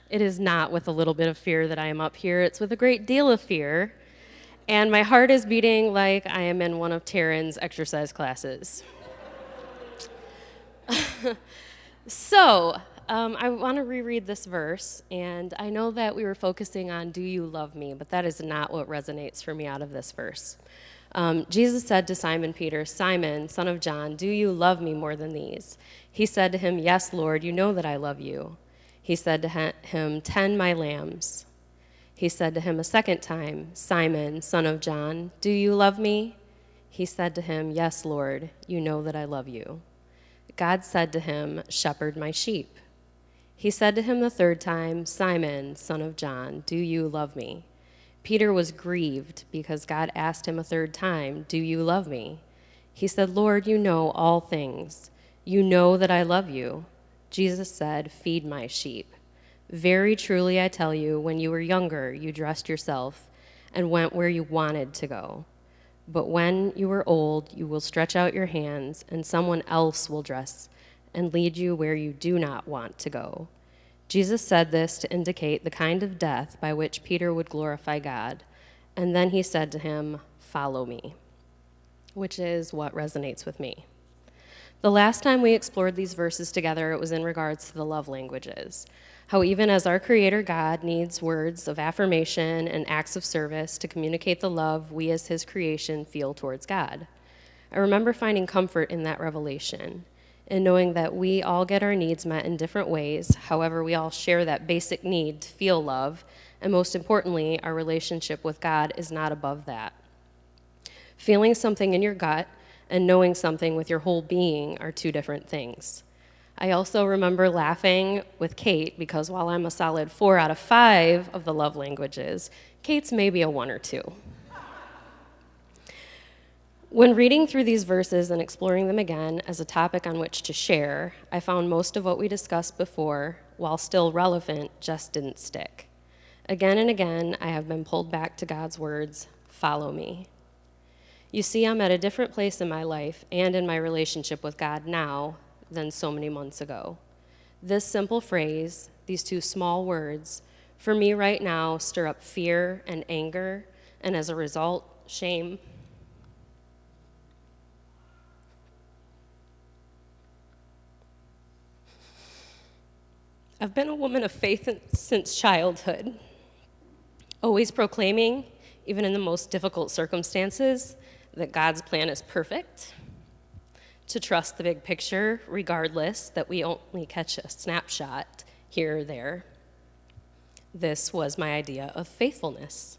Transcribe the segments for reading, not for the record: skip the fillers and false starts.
It is not with a little bit of fear that I am up here. It's with a great deal of fear. And my heart is beating like I am in one of Taryn's exercise classes. I want to reread this verse, and I know that we were focusing on, do you love me? But that is not what resonates for me out of this verse. Jesus said to Simon Peter, Simon, son of John, do you love me more than these? He said to him, yes, Lord, you know that I love you. He said to him, tend my lambs. He said to him a second time, Simon, son of John, do you love me? He said to him, yes, Lord, you know that I love you. God said to him, shepherd my sheep. He said to him the third time, Simon, son of John, do you love me? Peter was grieved because God asked him a third time, do you love me? He said, Lord, you know all things. You know that I love you. Jesus said, feed my sheep. Very truly I tell you, when you were younger, you dressed yourself and went where you wanted to go. But when you are old, you will stretch out your hands, and someone else will dress and lead you where you do not want to go. Jesus said this to indicate the kind of death by which Peter would glorify God. And then he said to him, follow me, which is what resonates with me. The last time we explored these verses together, it was in regards to the love languages. How even as our Creator God needs words of affirmation and acts of service to communicate the love we as His creation feel towards God. I remember finding comfort in that revelation, in knowing that we all get our needs met in different ways. However, we all share that basic need to feel love, and most importantly, our relationship with God is not above that. Feeling something in your gut and knowing something with your whole being are two different things. I also remember laughing with Kate because while I'm a solid 4 out of 5 of the love languages, Kate's maybe a 1 or 2. When reading through these verses and exploring them again as a topic on which to share, I found most of what we discussed before, while still relevant, just didn't stick. Again and again, I have been pulled back to God's words, follow me. You see, I'm at a different place in my life and in my relationship with God now than so many months ago. This simple phrase, these two small words, for me right now stir up fear and anger, and as a result, shame. I've been a woman of faith since childhood, always proclaiming, even in the most difficult circumstances, that God's plan is perfect, to trust the big picture, regardless that we only catch a snapshot here or there. This was my idea of faithfulness.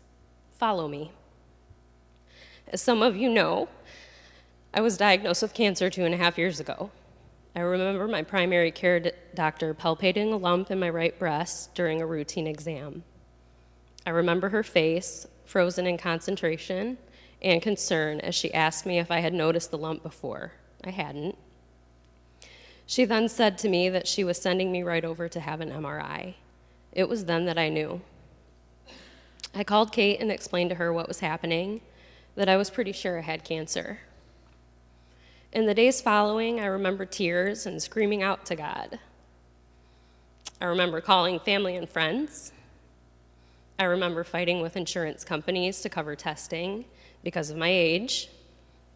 Follow me. As some of you know, I was diagnosed with cancer 2.5 years ago. I remember my primary care doctor palpating a lump in my right breast during a routine exam. I remember her face, frozen in concentration and concern, as she asked me if I had noticed the lump before. I hadn't. She then said to me that she was sending me right over to have an MRI. It was then that I knew. I called Kate and explained to her what was happening, that I was pretty sure I had cancer. In the days following, I remember tears and screaming out to God. I remember calling family and friends. I remember fighting with insurance companies to cover testing because of my age,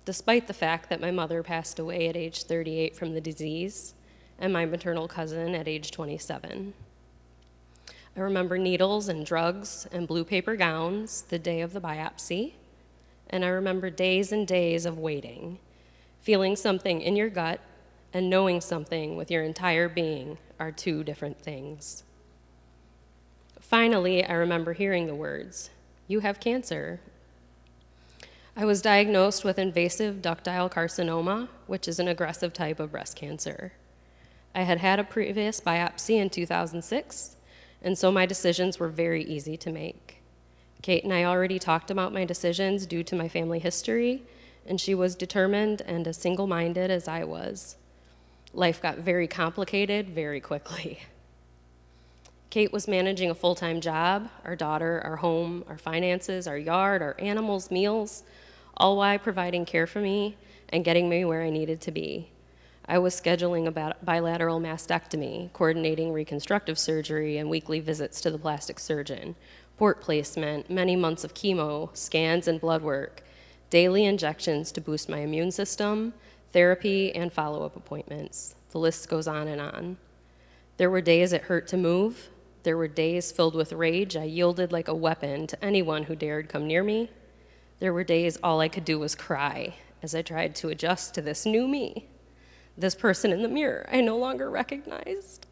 despite the fact that my mother passed away at age 38 from the disease and my maternal cousin at age 27. I remember needles and drugs and blue paper gowns the day of the biopsy, and I remember days and days of waiting, feeling something in your gut and knowing something with your entire being are two different things. Finally, I remember hearing the words, "You have cancer." I was diagnosed with invasive ductile carcinoma, which is an aggressive type of breast cancer. I had had a previous biopsy in 2006, and so my decisions were very easy to make. Kate and I already talked about my decisions due to my family history, and she was determined and as single-minded as I was. Life got very complicated very quickly. Kate was managing a full-time job, our daughter, our home, our finances, our yard, our animals, meals, all while providing care for me and getting me where I needed to be. I was scheduling a bilateral mastectomy, coordinating reconstructive surgery and weekly visits to the plastic surgeon, port placement, many months of chemo, scans and blood work, daily injections to boost my immune system, therapy, and follow-up appointments. The list goes on and on. There were days it hurt to move. There were days filled with rage. I yielded like a weapon to anyone who dared come near me. There were days all I could do was cry as I tried to adjust to this new me, this person in the mirror I no longer recognized.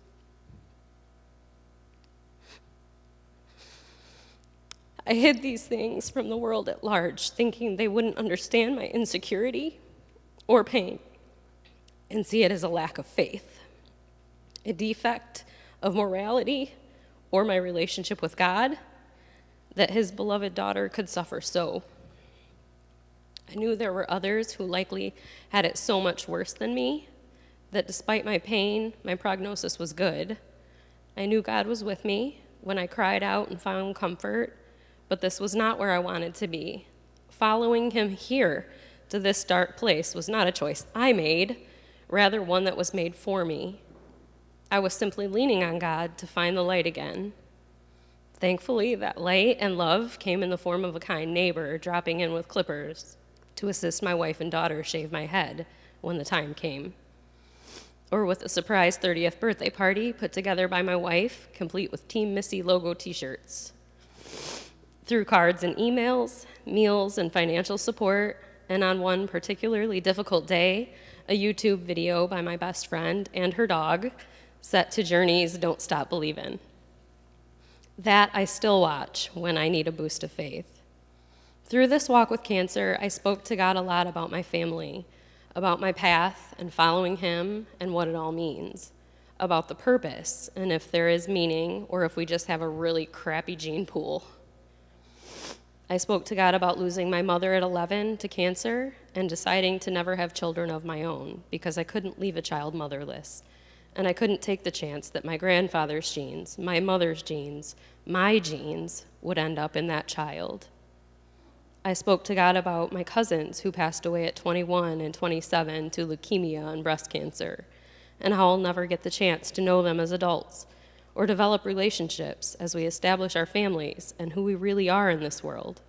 I hid these things from the world at large, thinking they wouldn't understand my insecurity or pain and see it as a lack of faith, a defect of morality or my relationship with God, that his beloved daughter could suffer so. I knew there were others who likely had it so much worse than me, that despite my pain, my prognosis was good. I knew God was with me when I cried out and found comfort, but this was not where I wanted to be. Following him here to this dark place was not a choice I made, rather one that was made for me. I was simply leaning on God to find the light again. Thankfully, that light and love came in the form of a kind neighbor dropping in with clippers to assist my wife and daughter shave my head when the time came. Or with a surprise 30th birthday party put together by my wife, complete with Team Missy logo t-shirts. Through cards and emails, meals and financial support, and on one particularly difficult day, a YouTube video by my best friend and her dog set to Journey's Don't Stop Believin'. That I still watch when I need a boost of faith. Through this walk with cancer, I spoke to God a lot about my family, about my path and following him and what it all means, about the purpose and if there is meaning or if we just have a really crappy gene pool. I spoke to God about losing my mother at 11 to cancer and deciding to never have children of my own because I couldn't leave a child motherless. And I couldn't take the chance that my grandfather's genes, my mother's genes, my genes would end up in that child. I spoke to God about my cousins who passed away at 21 and 27 to leukemia and breast cancer, and how I'll never get the chance to know them as adults or develop relationships as we establish our families and who we really are in this world.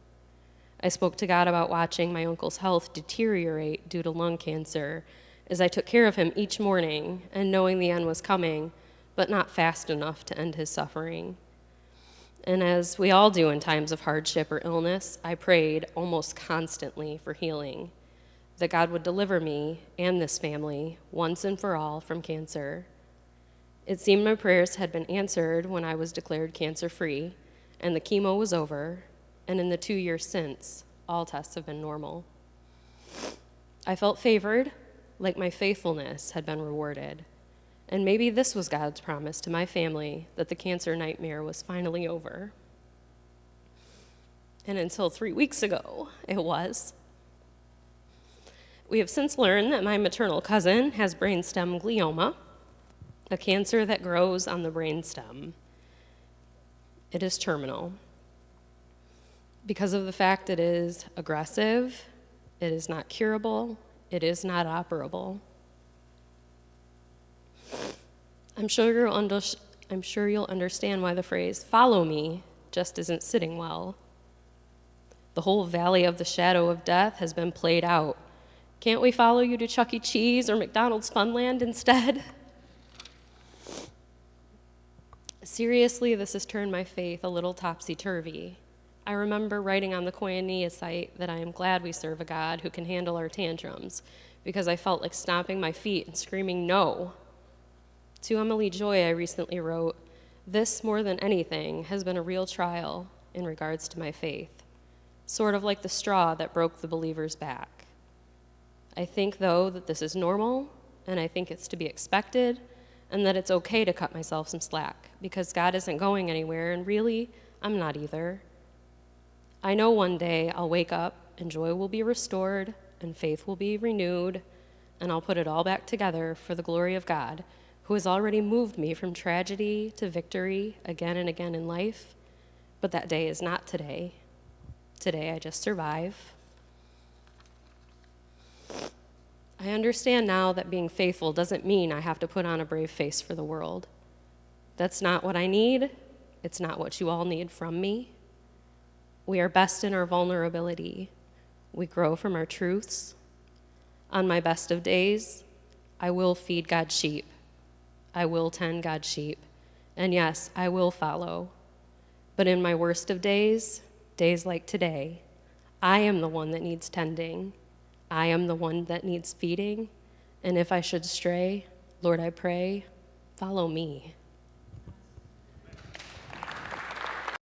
I spoke to God about watching my uncle's health deteriorate due to lung cancer as I took care of him each morning and knowing the end was coming, but not fast enough to end his suffering. And as we all do in times of hardship or illness, I prayed almost constantly for healing, that God would deliver me and this family once and for all from cancer. It seemed my prayers had been answered when I was declared cancer-free and the chemo was over, and in the 2 years since, all tests have been normal. I felt favored, like my faithfulness had been rewarded. And maybe this was God's promise to my family that the cancer nightmare was finally over. And until 3 weeks ago, it was. We have since learned that my maternal cousin has brainstem glioma, a cancer that grows on the brainstem. It is terminal. Because of the fact it is aggressive, it is not curable, it is not operable. I'm sure you'll understand why the phrase, "follow me," just isn't sitting well. The whole valley of the shadow of death has been played out. Can't we follow you to Chuck E. Cheese or McDonald's Funland instead? Seriously, this has turned my faith a little topsy-turvy. I remember writing on the Koinonia site that I am glad we serve a God who can handle our tantrums, because I felt like stomping my feet and screaming no. To Emily Joy, I recently wrote, "This, more than anything, has been a real trial in regards to my faith, sort of like the straw that broke the believer's back. I think, though, that this is normal, and I think it's to be expected, and that it's okay to cut myself some slack, because God isn't going anywhere, and really, I'm not either. I know one day I'll wake up, and joy will be restored, and faith will be renewed, and I'll put it all back together for the glory of God, who has already moved me from tragedy to victory again and again in life, but that day is not today. Today I just survive." I understand now that being faithful doesn't mean I have to put on a brave face for the world. That's not what I need. It's not what you all need from me. We are best in our vulnerability. We grow from our truths. On my best of days, I will feed God's sheep. I will tend God's sheep. And yes, I will follow. But in my worst of days, days like today, I am the one that needs tending. I am the one that needs feeding. And if I should stray, Lord, I pray, follow me.